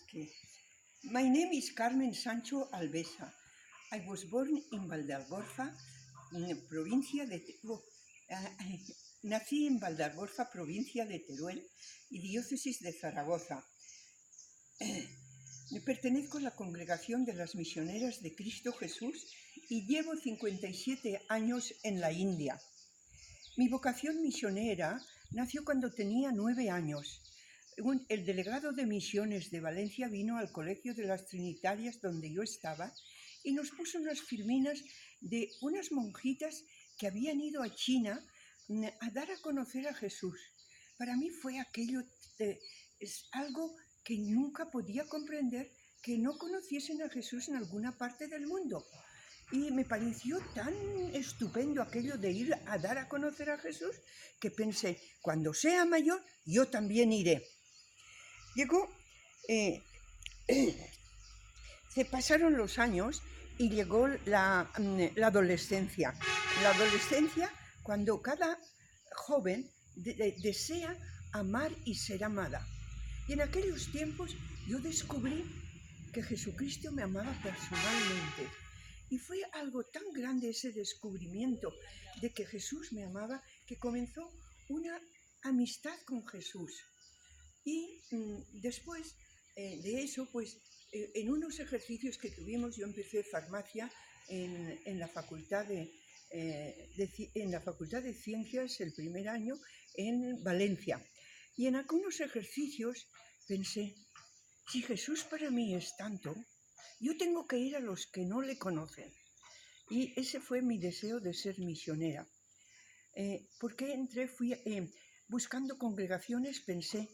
Okay. My name is Carmen Sancho Albesa. I was born in Valdealgorfa, provincia de nací en Valdealgorfa, provincia de Teruel y diócesis de Zaragoza. Pertenezco a la congregación de las misioneras de Cristo Jesús y llevo 57 años en la India. Mi vocación misionera nació cuando tenía 9 años. El delegado de misiones de Valencia vino al colegio de las Trinitarias donde yo estaba y nos puso unas filminas de unas monjitas que habían ido a China a dar a conocer a Jesús. Para mí fue aquello, es algo que nunca podía comprender, que no conociesen a Jesús en alguna parte del mundo. Y me pareció tan estupendo aquello de ir a dar a conocer a Jesús que pensé, cuando sea mayor, yo también iré. Llegó, se pasaron los años y llegó la adolescencia. La adolescencia, cuando cada joven desea amar y ser amada. Y en aquellos tiempos yo descubrí que Jesucristo me amaba personalmente. Y fue algo tan grande ese descubrimiento de que Jesús me amaba que comenzó una amistad con Jesús. Y después de eso, pues en unos ejercicios que tuvimos, yo empecé farmacia en la Facultad de Ciencias el primer año en Valencia. Y en algunos ejercicios pensé, si Jesús para mí es tanto, yo tengo que ir a los que no le conocen. Y ese fue mi deseo de ser misionera. Porque fui buscando congregaciones, pensé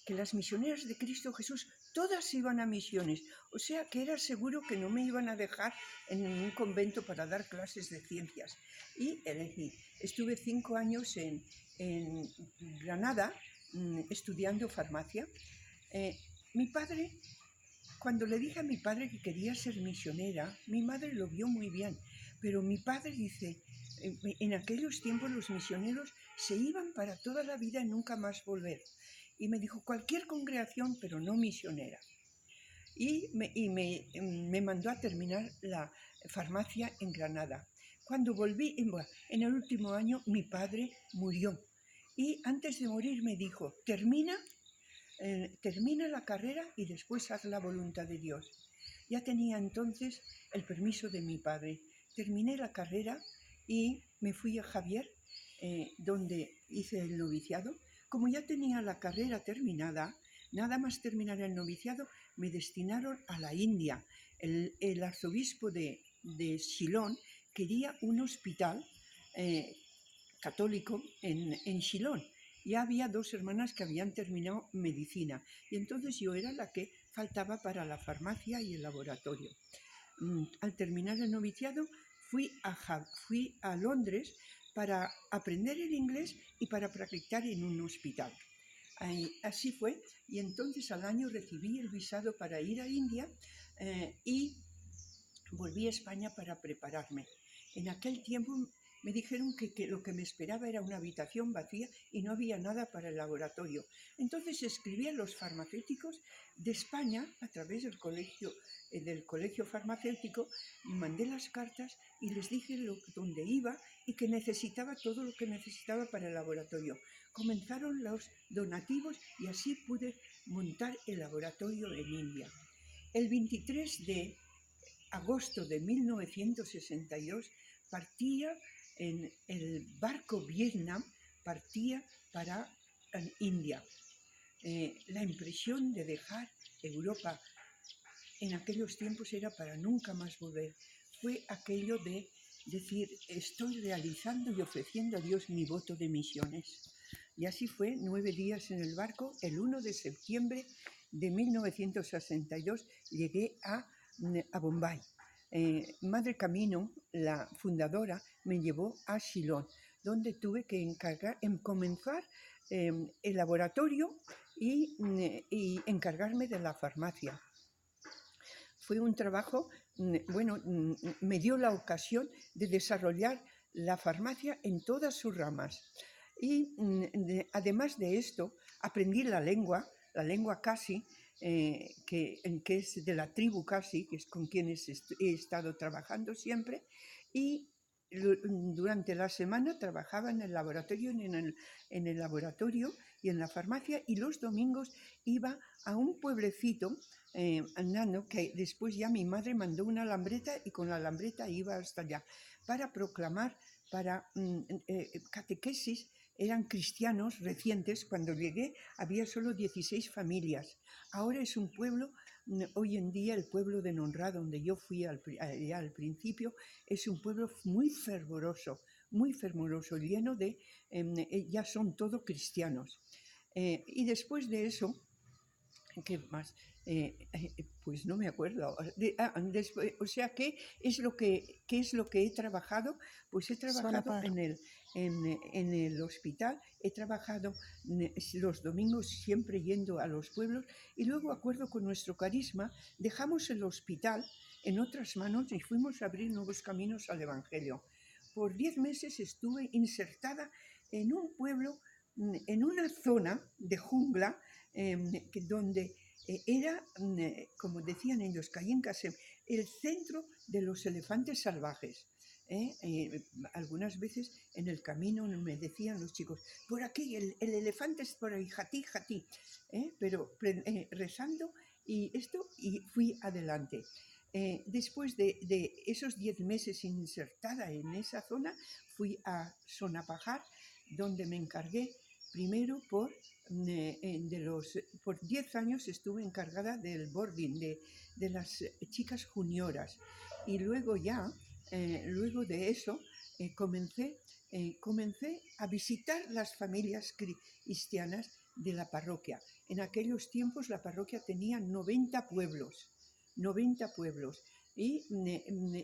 que las misioneras de Cristo Jesús todas iban a misiones, o sea que era seguro que no me iban a dejar en un convento para dar clases de ciencias. Y elegí. Estuve 5 años en Granada estudiando farmacia. Mi padre, cuando le dije a mi padre que quería ser misionera, mi madre lo vio muy bien, pero mi padre dice, en aquellos tiempos los misioneros se iban para toda la vida y nunca más volver. Y me dijo, cualquier congregación, pero no misionera. Y me mandó a terminar la farmacia en Granada. Cuando volví, en el último año, mi padre murió. Y antes de morir me dijo, termina la carrera y después haz la voluntad de Dios. Ya tenía entonces el permiso de mi padre. Terminé la carrera y me fui a Javier, donde hice el noviciado. Como ya tenía la carrera terminada, nada más terminar el noviciado, me destinaron a la India. El arzobispo de Shillong quería un hospital católico en Shillong. Ya había 2 hermanas que habían terminado medicina y entonces yo era la que faltaba para la farmacia y el laboratorio. Al terminar el noviciado fui a Londres para aprender el inglés y para practicar en un hospital. Así fue, y entonces al año recibí el visado para ir a India y volví a España para prepararme. En aquel tiempo me dijeron que lo que me esperaba era una habitación vacía y no había nada para el laboratorio. Entonces escribí a los farmacéuticos de España a través del colegio farmacéutico, mandé las cartas y les dije dónde iba y que necesitaba todo lo que necesitaba para el laboratorio. Comenzaron los donativos y así pude montar el laboratorio en India. El 23 de agosto de 1962 partía en el barco Vietnam, partía para India. La impresión de dejar Europa en aquellos tiempos era para nunca más volver. Fue aquello de decir, estoy realizando y ofreciendo a Dios mi voto de misiones. Y así fue, 9 días en el barco. El 1 de septiembre de 1962 llegué a Bombay. Madre Camino, la fundadora, me llevó a Shillong, donde tuve que comenzar el laboratorio y encargarme de la farmacia. Fue un trabajo, me dio la ocasión de desarrollar la farmacia en todas sus ramas. Y además de esto, aprendí la lengua Khasi, que es de la tribu casi, que es con quienes he estado trabajando siempre, y durante la semana trabajaba en el laboratorio, en el laboratorio y en la farmacia, y los domingos iba a un pueblecito andando, que después ya mi madre mandó una lambreta y con la lambreta iba hasta allá para proclamar, para catequesis. Eran cristianos recientes. Cuando llegué había solo 16 familias. Ahora es un pueblo, hoy en día el pueblo de Nonrá, donde yo fui al principio, es un pueblo muy fervoroso, lleno de, ya son todos cristianos. Y después de eso, ¿qué más? Pues no me acuerdo. Después, o sea, ¿qué es lo que he trabajado? Pues he trabajado en el hospital, he trabajado los domingos siempre yendo a los pueblos, y luego, acuerdo con nuestro carisma, dejamos el hospital en otras manos y fuimos a abrir nuevos caminos al Evangelio. Por 10 meses estuve insertada en un pueblo, en una zona de jungla, donde era, como decían ellos, Cayén Casem, el centro de los elefantes salvajes. Algunas veces en el camino me decían los chicos, por aquí, el elefante es por ahí, jatí, jatí, pero rezando y fui adelante. Después de esos 10 meses insertada en esa zona, fui a Sonapajar, donde me encargué primero por 10 años estuve encargada del boarding, de las chicas junioras, y luego ya, luego de eso, comencé a visitar las familias cristianas de la parroquia. En aquellos tiempos la parroquia tenía 90 pueblos, y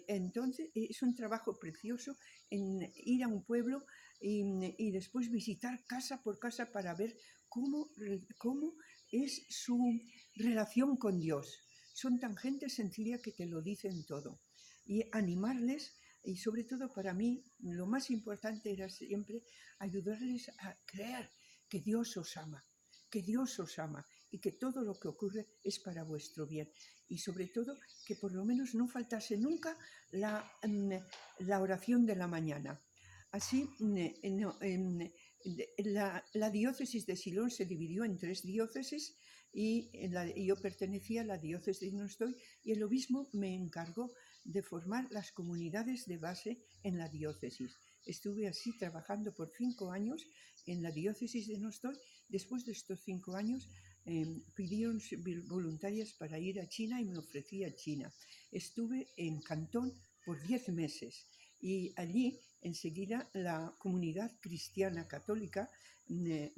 entonces es un trabajo precioso en ir a un pueblo y después visitar casa por casa para ver cómo es su relación con Dios. Son tan gente sencilla que te lo dicen todo. Y animarles, y sobre todo para mí, lo más importante era siempre ayudarles a creer que Dios os ama, y que todo lo que ocurre es para vuestro bien. Y sobre todo que por lo menos no faltase nunca la oración de la mañana. Así, la diócesis de Silón se dividió en 3 diócesis y yo pertenecía a la diócesis de Nostoy, y el obispo me encargó de formar las comunidades de base en la diócesis. Estuve así trabajando por 5 años en la diócesis de Nostoy. Después de estos 5 años pidieron voluntarias para ir a China y me ofrecí a China. Estuve en Cantón por 10 meses. Y allí, enseguida, la comunidad cristiana católica me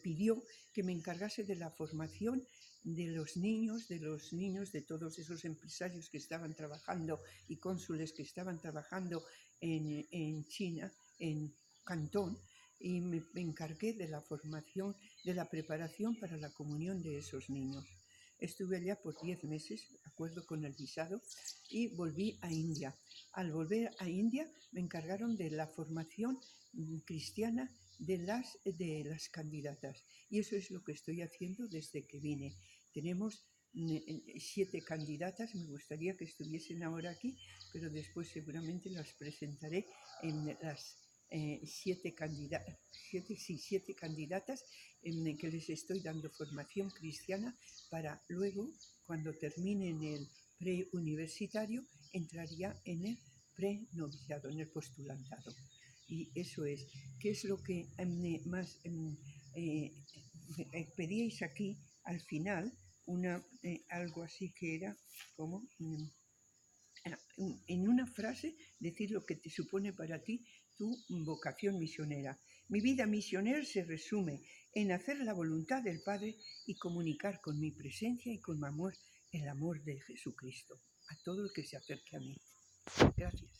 pidió que me encargase de la formación de los niños de todos esos empresarios que estaban trabajando y cónsules que estaban trabajando en China, en Cantón, y me encargué de la formación, de la preparación para la comunión de esos niños. Estuve allá por 10 meses, de acuerdo con el visado, y volví a India. Al volver a India me encargaron de la formación cristiana de las candidatas. Y eso es lo que estoy haciendo desde que vine. Tenemos 7 candidatas, me gustaría que estuviesen ahora aquí, pero después seguramente las presentaré en las 7 candidatas en que les estoy dando formación cristiana para luego, cuando terminen el preuniversitario, entraría en el prenoviciado, en el postulantado. Y eso es, ¿qué es lo que más pedíais aquí al final? Algo así que era como en una frase decir lo que te supone para ti tu vocación misionera. Mi vida misionera se resume en hacer la voluntad del Padre y comunicar con mi presencia y con mi amor el amor de Jesucristo a todo el que se acerque a mí. Gracias.